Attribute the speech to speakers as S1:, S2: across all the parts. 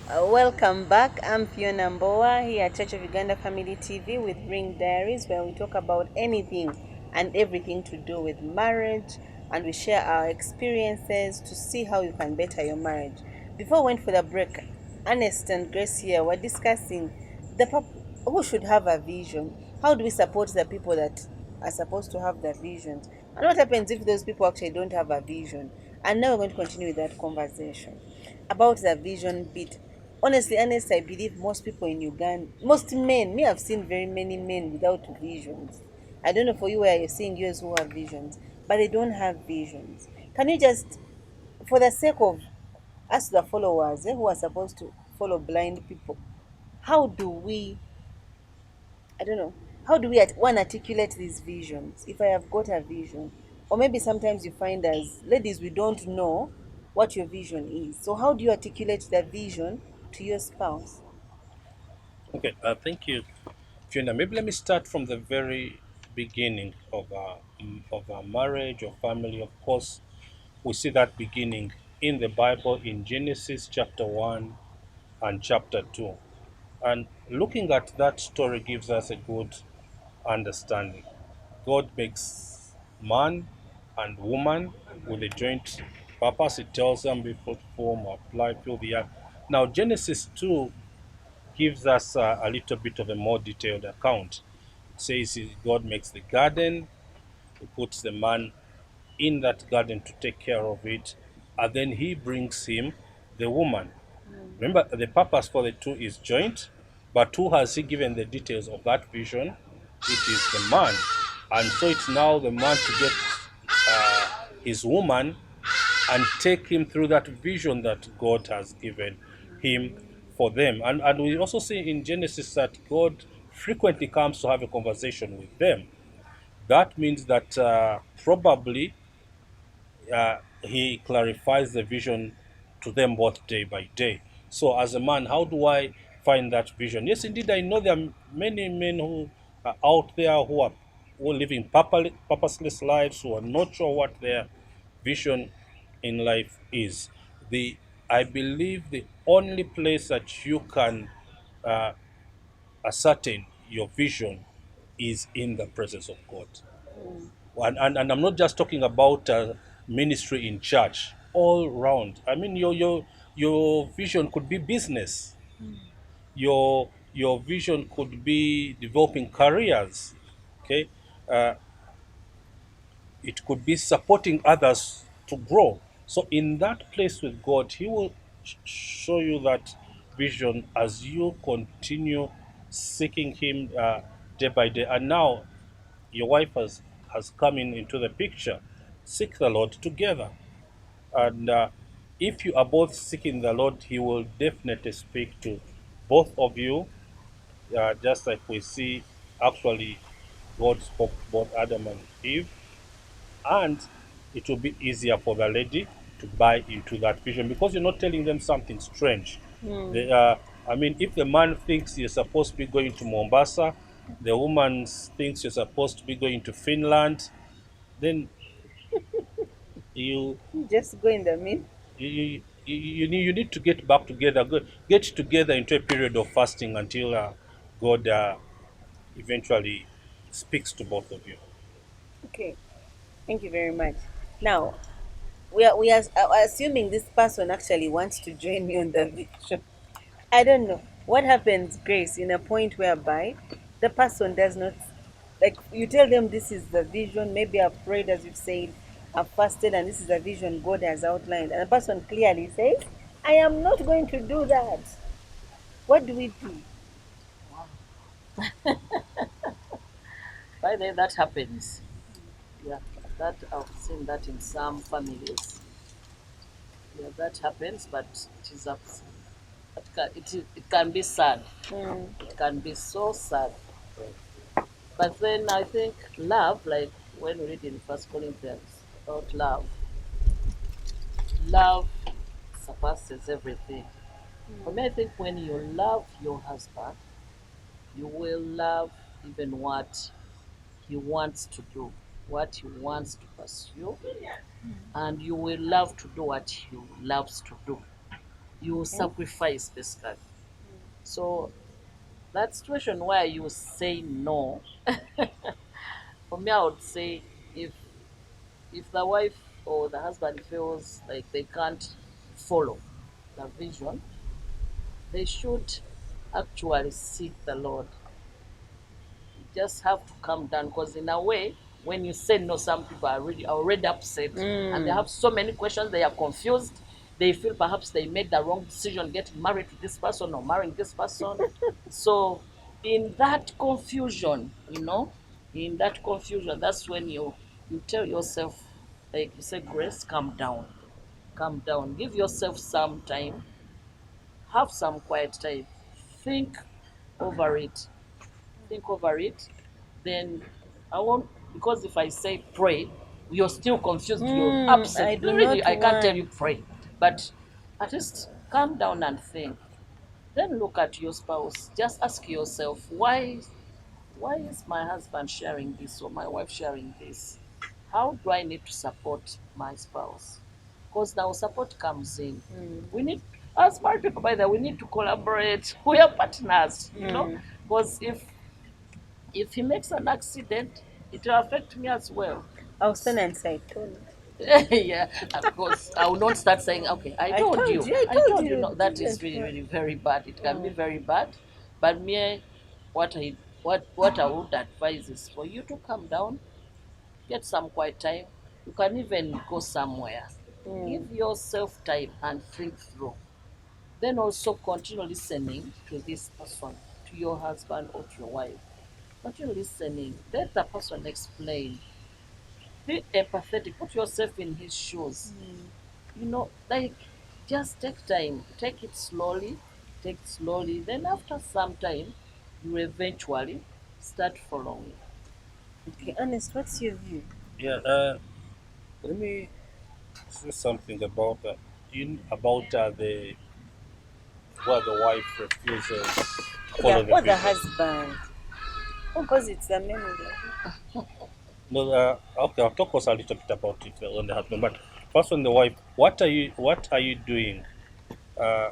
S1: Welcome back. I'm Fiona Mboa here at Church of Uganda Family TV with Ring Diaries, where we talk about anything and everything to do with marriage, and we share our experiences to see how you can better your marriage. Before we went for the break, Ernest and Grace here were discussing who should have a vision. How do we support the people that are supposed to have the visions? And what happens if those people actually don't have a vision? And now we're going to continue with that conversation about the vision bit. Honestly, honest, I believe most people in Uganda, most men, me, I've seen very many men without visions. I don't know for you where you're seeing yours who have visions, but they don't have visions. Can you just, for the sake of us, the followers, who are supposed to follow blind people, how do we, I don't know, how do we one articulate these visions? If I have got a vision, or maybe sometimes you find as ladies, we don't know what your vision is. So how do you articulate the vision to your spouse?
S2: Okay, thank you, Fiona. Maybe let me start from the very beginning of our marriage or family. Of course, we see that beginning in the Bible in Genesis chapter 1 and chapter 2. And looking at that story gives us a good understanding. God makes man and woman with a joint purpose. It tells them be fruitful, multiply, fill the earth. Now, Genesis 2 gives us a little bit of a more detailed account. It says God makes the garden, he puts the man in that garden to take care of it, and then he brings him the woman. Remember, the purpose for the two is joint, but who has he given the details of that vision? It is the man. And so it's now the man to get his woman and take him through that vision that God has given him for them. And we also see in Genesis that God frequently comes to have a conversation with them. That means that probably he clarifies the vision to them both day by day. So, as a man, how do I find that vision? Yes, indeed, I know there are many men who are out there who are living purposeless lives, who are not sure what their vision in life is. The I believe the only place that you can uh, ascertain your vision is in the presence of God.
S1: Mm.
S2: And I'm not just talking about ministry in church, all round. I mean, your vision could be business. Your vision could be developing careers. Okay, uh, it could be supporting others to grow. So in that place with God, He will show you that vision as you continue seeking Him day by day. And now your wife has come into the picture. Seek the Lord together, and if you are both seeking the Lord, He will definitely speak to both of you, just like we see actually God spoke to both Adam and Eve, and it will be easier for the lady to buy into that vision because you're not telling them something strange.
S1: Mm.
S2: They, I mean, if the man thinks you're supposed to be going to Mombasa, the woman thinks you're supposed to be going to Finland, then you
S1: Just go in the middle.
S2: you need to get back together, get together into a period of fasting until God eventually speaks to both of you.
S1: Okay, thank you very much. Now, we are assuming this person actually wants to join me on the vision. I don't know what happens, Grace, in a point whereby the person does not, like, you tell them this is the vision. Maybe I've prayed, as you've said, I've fasted, and this is the vision God has outlined, and the person clearly says, "I am not going to do that." What do we do?
S3: By the way, that happens. Yeah, that I've seen that in some families. Yeah, that happens, but it is up. It can be sad.
S1: Mm.
S3: It can be so sad. But then I think love, like when we read in First Corinthians about love, love surpasses everything. For me, I think when you love your husband, you will love even what he wants to do, what he wants to pursue, and you will love to do what he loves to do. You
S1: Okay.
S3: sacrifice basically. So that situation where you say no, for me, I would say if the wife or the husband feels like they can't follow the vision, they should actually seek the Lord. You just have to calm down because in a way, when you say no, some people are really already upset and they
S1: Mm.
S3: have so many questions. They are confused. They feel perhaps they made the wrong decision getting married to this person or marrying this person. So in that confusion, in that confusion, that's when you tell yourself, like you say, Grace, calm down, give yourself some time, have some quiet time, think over it, think over it. Then I won't, because if I say pray, you're still confused, you're
S1: I
S3: upset.
S1: do
S3: Really,
S1: not
S3: I can't tell you
S1: want.
S3: pray, but at least calm down and think. Then look at your spouse. Just ask yourself, why is my husband sharing this or my wife sharing this? How do I need to support my spouse? Because now support comes in.
S1: Mm.
S3: We need, as married people, by the way, we need to collaborate. We are partners,
S1: Mm.
S3: because if he makes an accident, it will affect me as well.
S1: I'll stand and say, I told you.
S3: Yeah, of course. I will not start saying, okay, I
S1: I
S3: told
S1: told
S3: you,
S1: you. I
S3: I
S1: told
S3: told you.
S1: you.
S3: No, that is
S1: Didn't
S3: really,
S1: work.
S3: really very bad. It can be
S1: Mm.
S3: very bad. But me, what I would advise is for you to calm down, get some quiet time. You can even go somewhere.
S1: Mm.
S3: Give yourself time and think through. Then also continue listening to this person, to your husband or to your wife. Continue listening. Let the person explain. Be empathetic. Put yourself in his shoes. Like just take time. Take it slowly. Take it slowly. Then after some time, you eventually start following.
S1: Okay, Ernest, what's your view?
S2: Yeah. Let me say something about the where the wife refuses to
S1: Yeah,
S2: follow the
S1: or the
S2: vision.
S1: husband. Because it's the memory.
S2: No, okay, I'll talk also a little bit about it on the husband. But first, on the wife, what are you doing? Uh,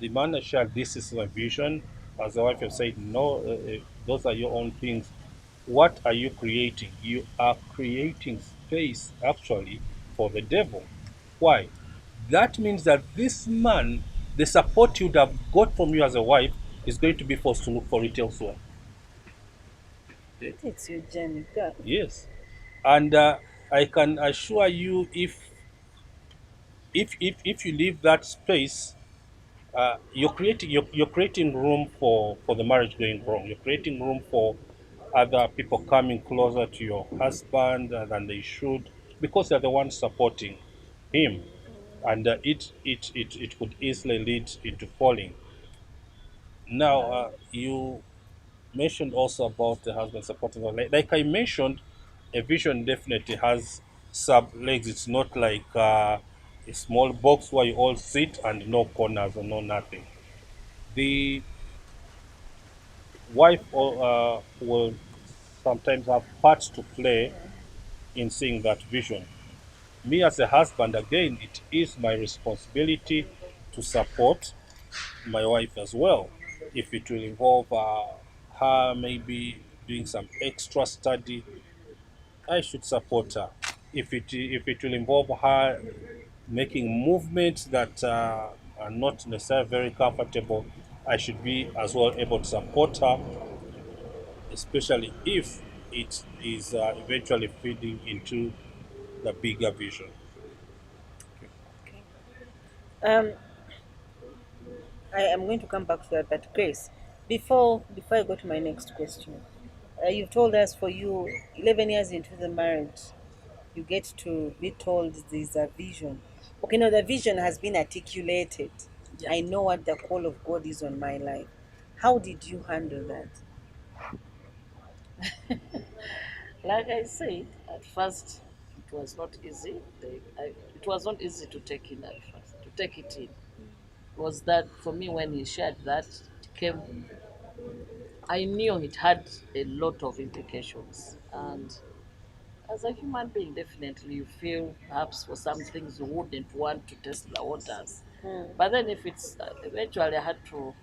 S2: the man has shared this is my vision. As the wife has said, no, those are your own things. What are you creating? You are creating space actually for the devil. Why? That means that this man, the support you'd have got from you as a wife, is going to be forced to look for it elsewhere. Okay?
S1: It's your journey. Go.
S2: Yes, and I can assure you, if you leave that space, you're creating room for the marriage going wrong. You're creating room for other people coming closer to your husband than they should, because they're the ones supporting him, and it could easily lead into falling. Now, you mentioned also about the husband supporting her. Like I mentioned, a vision definitely has sub legs. It's not like a small box where you all sit and no corners or no nothing. The wife will sometimes have parts to play in seeing that vision. Me as a husband, again, it is my responsibility to support my wife as well. If it will involve her maybe doing some extra study, I should support her. If it will involve her making movements that are not necessarily very comfortable, I should be as well able to support her, especially if it is eventually feeding into the bigger vision.
S1: Okay. Um, I am going to come back to that, but Grace, before I go to my next question, you've told us for you, 11 years into the marriage, you get to be told there's a vision. Okay, now the vision has been articulated.
S3: Yeah.
S1: I know what the call of God is on my life. How did you handle that?
S3: Like I said, at first it was not easy. It was not easy to take in at first. To take it in was that for me when he shared that, it came. I knew it had a lot of implications, and As a human being, definitely you feel perhaps for some things you wouldn't want to test the waters. But then if it's eventually I had to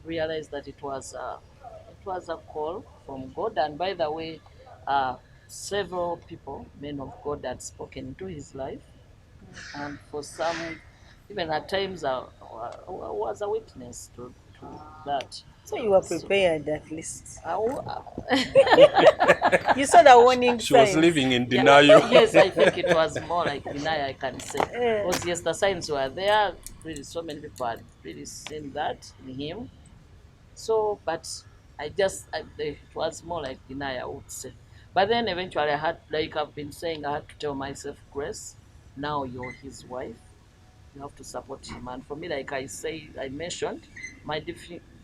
S3: realize that it was a call from God. And by the way, several people, men of God, had spoken into his life, and for some, even at times, I was a witness to that.
S1: So you were
S3: So,
S1: prepared at least.
S3: I,
S1: You saw the warning
S2: She was
S1: signs.
S2: living in
S3: yeah,
S2: denial.
S3: yes, I think it was more like denial, I can say.
S1: Eh,
S3: Because yes, the signs were there. Really, so many people had really seen that in him. So, but it was more like denial, I would say. But then eventually I had, like I've been saying, I had to tell myself, Grace, now you're his wife. You have to support him. And for me, like I mentioned, my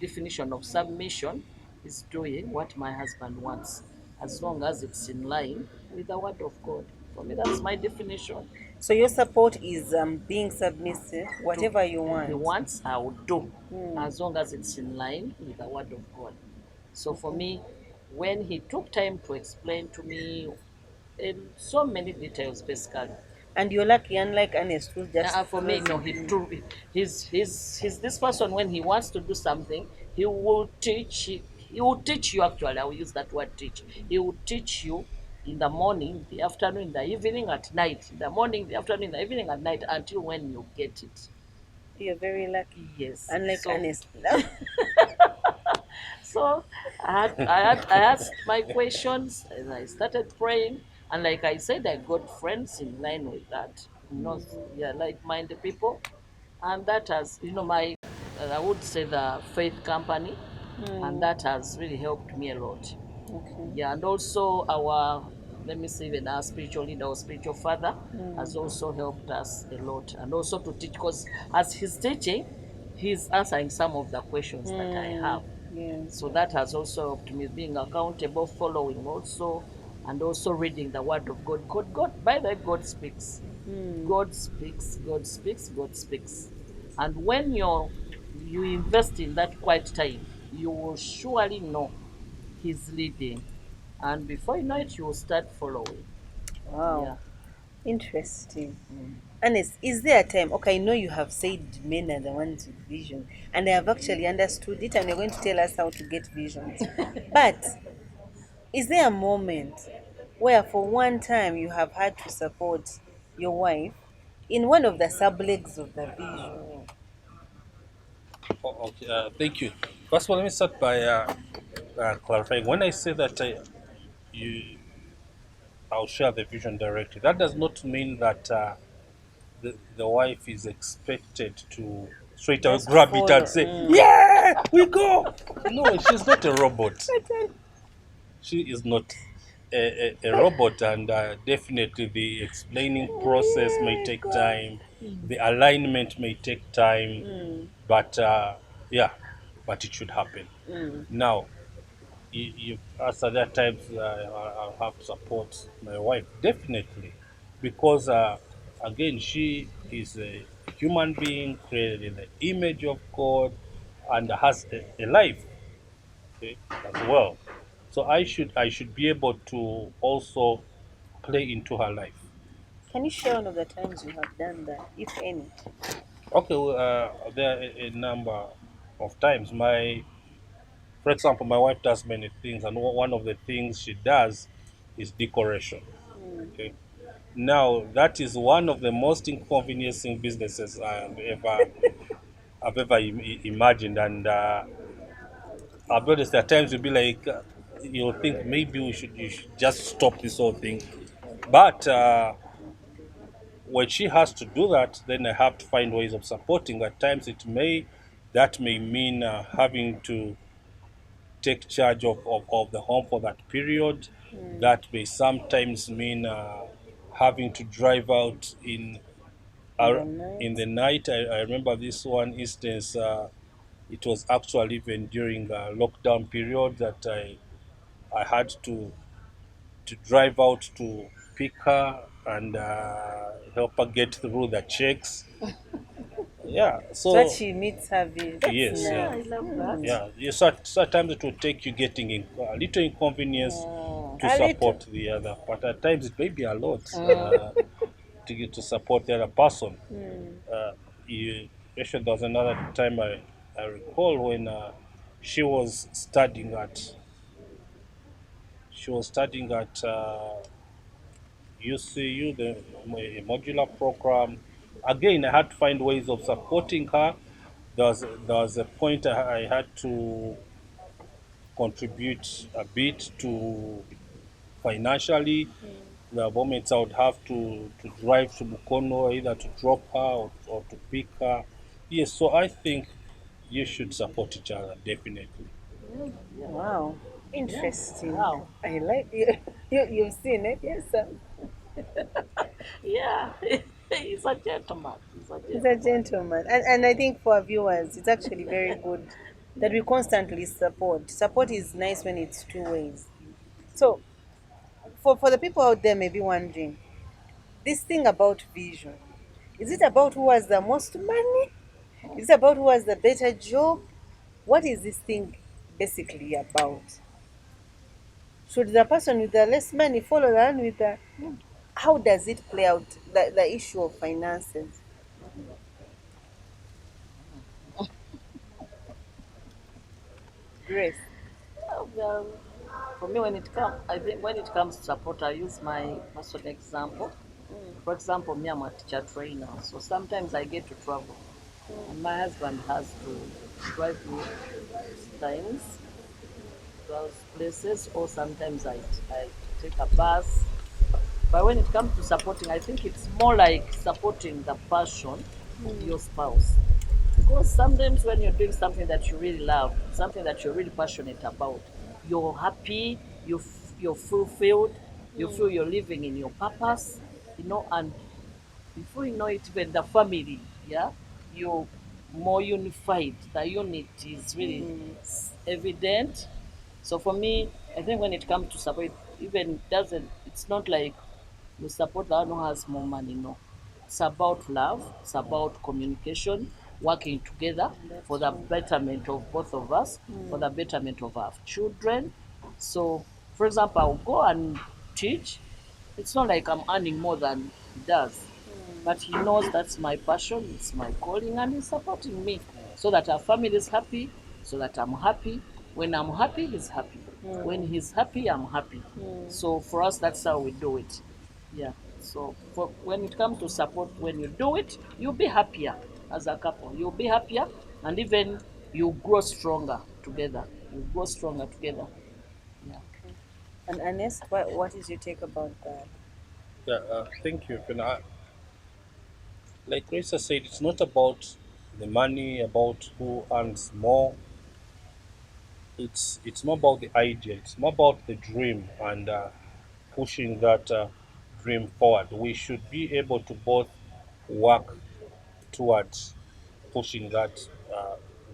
S3: definition of submission is doing what my husband wants, as long as it's in line with the word of God. For me, that's my definition.
S1: so your support is being submissive,
S3: To
S1: whatever you
S3: he
S1: want.
S3: wants, I will do,
S1: Hmm.
S3: as long as it's in line with the word of God. So for
S1: Okay.
S3: me, when he took time to explain to me in so many details, basically,
S1: And you're lucky, unlike Ernest, who just
S3: for me,
S1: throws
S3: no,
S1: it in.
S3: he's this person. When he wants to do something, he will teach you. Actually, I will use that word teach. He will teach you in the morning, the afternoon, the evening, at night. In the morning, the afternoon, the evening, at night, until when you get it.
S1: You're very lucky,
S3: Yes.
S1: unlike
S3: So
S1: Ernest.
S3: so I asked my questions and I started praying. And like I said, I got friends in line with that. Not yeah, like-minded people, and that has my I would say the faith company, and
S1: Hmm.
S3: that has really helped me a lot.
S1: Okay.
S3: Yeah, and also our, let me say, even our spiritual leader, our spiritual father, has
S1: Hmm.
S3: also helped us a lot, and also to teach, because as he's teaching, he's answering some of the questions that I
S1: Hmm.
S3: have.
S1: Yes.
S3: So that has also helped me being accountable, following also, and also reading the word of God. God, by the way, God speaks.
S1: Hmm.
S3: God speaks, God speaks, God speaks. And when you invest in that quiet time, you will surely know He's leading. And before you know it, you will start following.
S1: Wow.
S3: Yeah.
S1: Interesting.
S3: Mm.
S1: Ernest, is there a time? Okay, I know you have said men are the ones with vision, and I have actually understood it, and you're going to tell us how to get visions. But is there a moment where, for one time, you have had to support your wife in one of the sublegs of the vision?
S3: Oh.
S2: Oh, okay, thank you. First of all, let me start by clarifying. When I say that you, I'll share the vision directly, that does not mean that the wife is expected to straight away
S1: Just
S2: grab it and
S1: follow.
S2: say, "Yeah, we go." No, she's not a robot. She is not a robot, and definitely the explaining process may
S1: Oh
S2: take
S1: my
S2: time, the alignment may take time,
S1: God.
S2: but yeah, but it should happen. Now, you asked at that times I'll have to support my wife, definitely, because again, she is a human being created in the image of God and has a life, okay, as well. So I should be able to also play into her life.
S1: Can you share one of the times you have done that, if any?
S2: Okay, well, there are a number of times. For example, my wife does many things, and one of the things she does is decoration. Okay, now that is one of the most inconveniencing businesses I've ever imagined, and I'll be honest. At times you'll be like, you'll think maybe you should just stop this whole thing, but when she has to do that, then I have to find ways of supporting. At times, that may mean having to take charge of the home for that period. That may sometimes mean having to drive out
S1: In the
S2: uh, in
S1: night?
S2: the night. I remember this one instance. It was actually even during the lockdown period that I had to drive out to pick her and help her get through the checks. Yeah,
S1: So that
S2: so
S1: she meets her view. That's
S2: yes,
S3: Yeah,
S2: yeah,
S3: I
S1: nice.
S3: love that.
S1: Hmm.
S2: yeah. Sometimes it will take you getting a little inconvenience, to
S1: A
S2: support
S1: little.
S2: the other, but at times it may be a lot
S3: Mm.
S2: to support the other person.
S1: Mm.
S2: Uh, actually, there was another time I recall when she was studying at she was studying at UCU, the modular program. Again, I had to find ways of supporting her. There was a point I had to contribute a bit to financially. There are moments I would have to drive to Mukono either to drop her or to pick her. Yes, so I think you should support each other, definitely.
S3: Yeah, yeah,
S1: Wow.
S3: yeah.
S1: Interesting.
S3: Wow.
S1: I like you. You've seen it, yes, sir.
S3: Yeah. He's a gentleman. He's a
S1: He's a
S3: gentleman.
S1: gentleman. And I think for our viewers, it's actually very good that we constantly support. Support is nice when it's two ways. So, for the people out there maybe wondering, this thing about vision, is it about who has the most money? Is it about who has the better job? What is this thing basically about? Should the person with the less money follow the one with the... How does it play out, the issue of finances? Grace.
S3: Well, for me, I think when it comes to support, I use my personal example. For example, me, I'm a teacher trainer, so sometimes I get to travel, and my husband has to drive me times those places, or sometimes I take a bus. But when it comes to supporting, I think it's more like supporting the passion of your spouse. Because sometimes when you're doing something that you really love, something that you're really passionate about, you're happy, you're fulfilled, you feel you're living in your purpose, and before you know it, even the family, yeah, you're more unified. The unity is really evident. So for me, I think when it comes to support, even doesn't it's not like you support the one who has more money. No, it's about love. It's about communication, working together for
S1: That's
S3: the
S1: true.
S3: betterment of both of us, for the betterment of our children. So, for example, I'll go and teach. It's not like I'm earning more than he does, but he knows that's my passion, it's my calling, and he's supporting me so that our family is happy, so that I'm happy. When I'm happy, he's happy. When he's happy, I'm happy. So for us, that's how we do it. Yeah. So when it comes to support, when you do it, you'll be happier as a couple. You'll be happier, and even you grow stronger together. You grow stronger together. Yeah.
S1: And Ernest, what is your take about that?
S2: Yeah, thank you. Like Risa said, it's not about the money, about who earns more. It's more about the idea. It's more about the dream and pushing that dream forward. We should be able to both work towards pushing that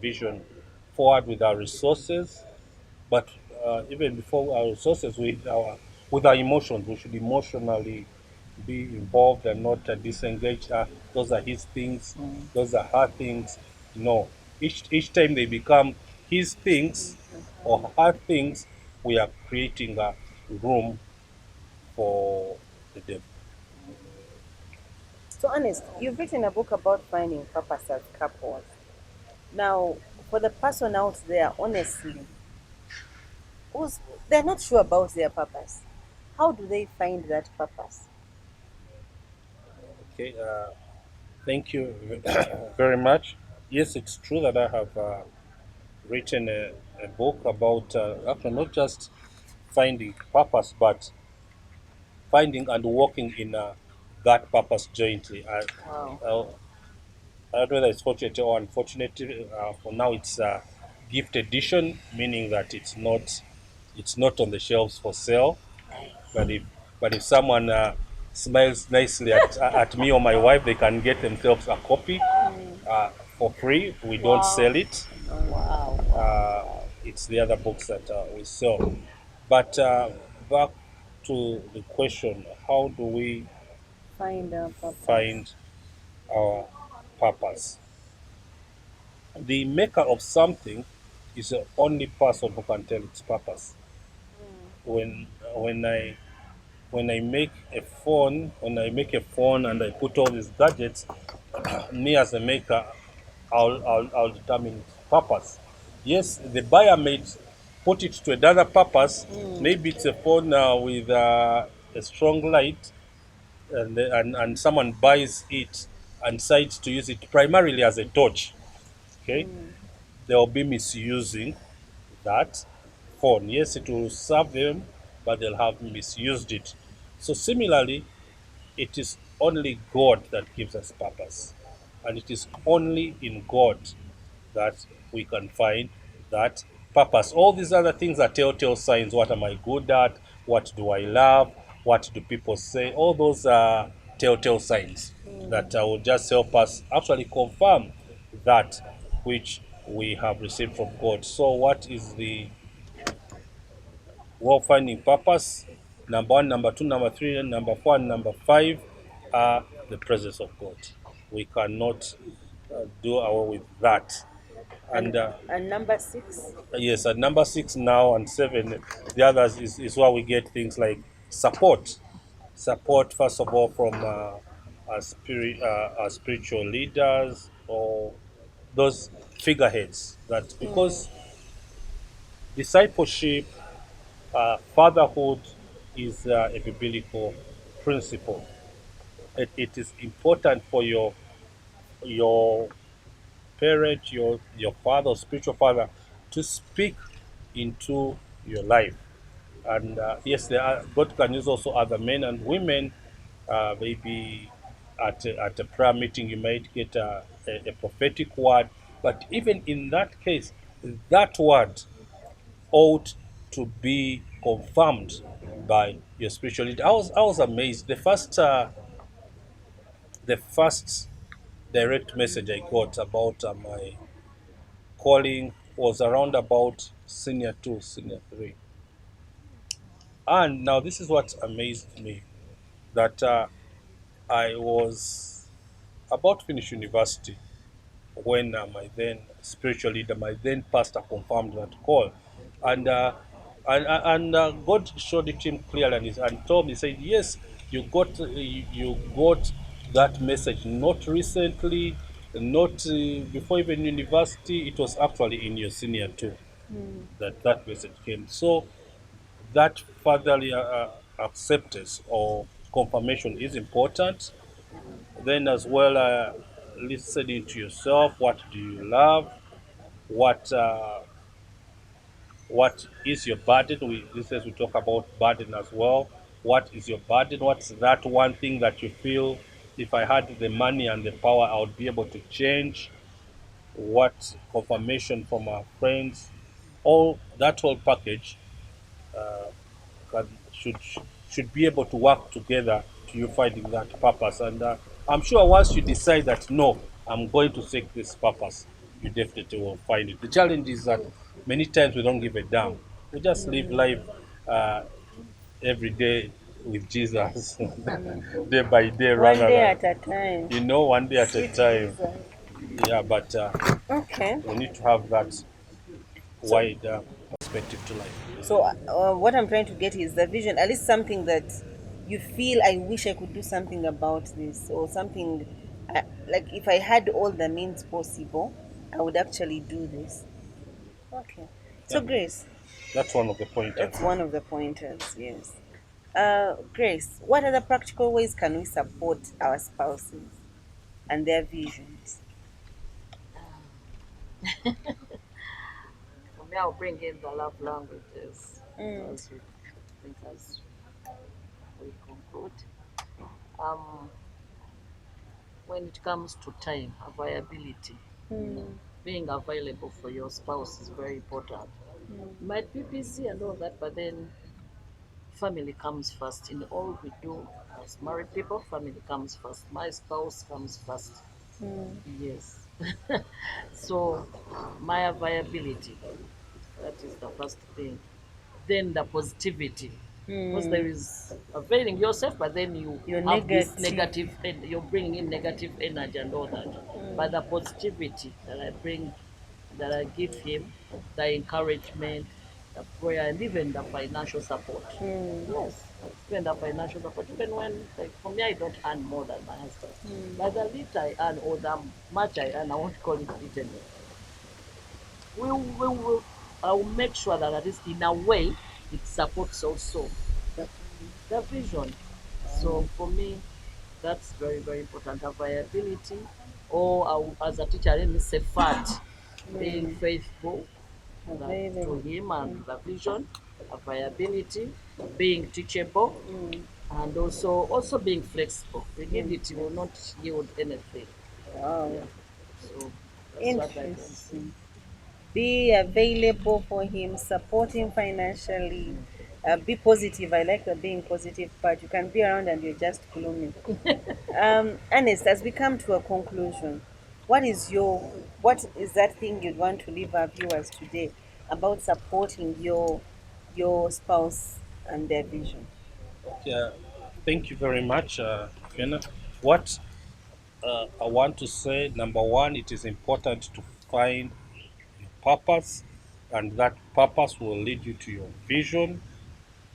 S2: vision forward with our resources, but even before our resources, with our emotions, we should emotionally be involved and not disengaged. Those are his things,
S3: Mm.
S2: those are her things. No, each time they become his things or her things, we are creating a room for the devil.
S1: So, Ernest, you've written a book about finding purpose as couples. Now, for the person out there, honestly, who's they're not sure about their purpose, how do they find that purpose?
S2: Okay, thank you very much. Yes, it's true that I have written a book about actually not just finding purpose, but finding and working in that purpose jointly.
S3: Wow.
S2: I, I don't know whether it's fortunate or unfortunate. For now, it's a gift edition, meaning that it's not on the shelves for sale. But if someone smiles nicely at me or my wife, they can get themselves a copy uh, for free. We don't
S3: Wow.
S2: sell it.
S3: Wow. Wow.
S2: Uh, it's the other books that we sell. But back to the question: how do we
S1: Find a purpose.
S2: find our purpose? The maker of something is the only person who can tell its purpose. When when I when I make a phone and I put all these gadgets, me as a maker, I'll determine its purpose. Yes, the buyer may put it to another purpose. Maybe it's a phone with a strong light, and someone buys it and decides to use it primarily as a torch. Okay, they will be misusing that phone. Yes, it will serve them, but they'll have misused it. So similarly, it is only God that gives us purpose. And it is only in God that we can find that purpose. All these other things are telltale signs. What am I good at? What do I love? What do people say? All those are telltale signs that will just help us actually confirm that which we have received from God. So, what is the well finding purpose? Number one, number two, number three, number four, and number five are the presence of God. We cannot do away with that.
S1: And
S2: And
S1: number six.
S2: yes, at number six now and seven, the others is where we get things like support. Support, first of all, from our spiritual leaders or those figureheads. That because discipleship, fatherhood is a biblical principle. It is important for your parent, your father, or spiritual father, to speak into your life. And yes, God can use also other men and women. Maybe at a prayer meeting, you might get a prophetic word. But even in that case, that word ought to be confirmed by your spiritual leader. I was amazed. The first direct message I got about my calling was around about senior two, senior three. And now this is what amazed me that I was about to finish university when my then spiritual leader, my then pastor, confirmed that call, and God showed it to him clearly and told me, said, "Yes, you got that message not recently, not before even university. It was actually in your senior two that that message came." So that fatherly acceptance or confirmation is important. Then as well, listening to yourself. What do you love? What uh, what is your burden? This is we talk about burden as well. What is your burden? What's that one thing that you feel if I had the money and the power, I would be able to change? What confirmation from our friends? All that whole package can, should be able to work together to you finding that purpose. And I'm sure once you decide that no, I'm going to seek this purpose, you definitely will find it. The challenge is that many times we don't give a damn. We just live life uh, every day with Jesus, day by day,
S1: One
S2: rather
S1: day
S2: than
S1: at a time.
S2: one day at a
S1: Sweet
S2: time.
S1: Jesus.
S2: Yeah, but
S1: Okay.
S2: we need to have that
S1: So,
S2: wide perspective to life.
S1: what I'm trying to get is the vision, at least something that you feel, I wish I could do something about this, or something like if I had all the means possible, I would actually do this. Okay.
S2: Yeah,
S1: So, Grace,
S2: that's one of the pointers.
S1: that's one of the pointers, yes. Grace, what other practical ways can we support our spouses and their visions?
S3: For me, I'll bring in the love languages
S1: Mm,
S3: as we think as we conclude. Um, when it comes to time, availability,
S1: mm,
S3: being available for your spouse is very important. You might be busy and all that, but then family comes first. In all we do as married people, family comes first. My spouse comes first.
S1: mm,
S3: Yes. So my availability, that is the first thing. Then the positivity. Because there
S1: mm.
S3: is availing yourself, but then you
S1: You're
S3: have this
S1: negative.
S3: negative, you're bringing in negative energy and all that. But the positivity that I bring, that I give him, the encouragement, the prayer, and even the financial support.
S1: Mm.
S3: Yes, even the financial support. Even when, like for me, I don't earn more than my husband. But the little I earn or the much I earn, I won't call it even. We will. I will make sure that at least in a way it supports also the, the vision. So for me, that's very very important. A viability, or as a teacher, let me say fat, being
S1: Mm.
S3: faithful to
S1: Available.
S3: him and
S1: Mm.
S3: the vision, a viability, being teachable,
S1: Mm.
S3: and also being flexible.
S1: Being
S3: Rigidity will not
S1: flexible.
S3: yield anything.
S1: Wow.
S3: Yeah. So that's what I can say.
S1: Interesting. Be available for him, support him financially, be positive. I like the being positive part. You can be around and you're just gloomy. Ernest, as we come to a conclusion, what is that thing you'd want to leave our viewers today about supporting your spouse and their vision?
S2: Yeah, thank you very much, Fiona. What I want to say, number one, it is important to find your purpose, and that purpose will lead you to your vision.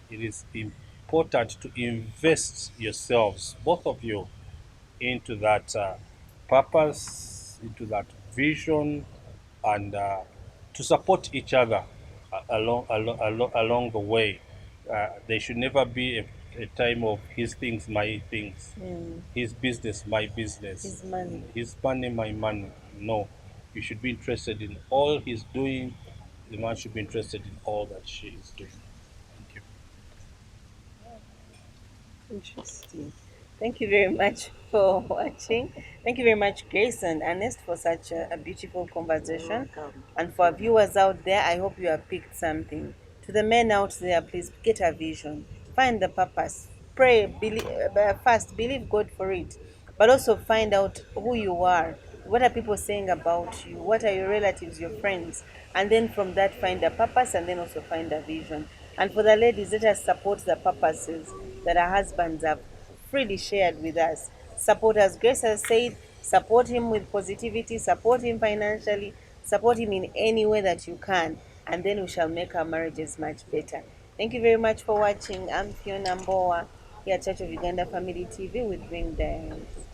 S2: It is important to invest yourselves, both of you, into that purpose, into that vision, and to support each other along the way. There should never be a time of his things, my things,
S1: Mm,
S2: his business, my business,
S1: his money.
S2: his money, my money. No, you should be interested in all he's doing. The man should be interested in all that she is doing. Thank you.
S1: Interesting. Thank you very much for watching. Thank you very much, Grace and Ernest, for such a beautiful
S3: You're
S1: conversation.
S3: welcome.
S1: And for our viewers out there, I hope you have picked something. To the men out there, please get a vision, find the purpose, pray, believe, fast, believe God for it, but also find out who you are. What are people saying about you? What are your relatives, your friends? And then from that, find a purpose and then also find a vision. And for the ladies, let us support the purposes that our husbands have freely shared with us. Support, as Grace has said, support him with positivity, support him financially, support him in any way that you can, and then we shall make our marriages much better. Thank you very much for watching. I'm Fiona Mbowa here at Church of Uganda Family TV with Ring Diaries.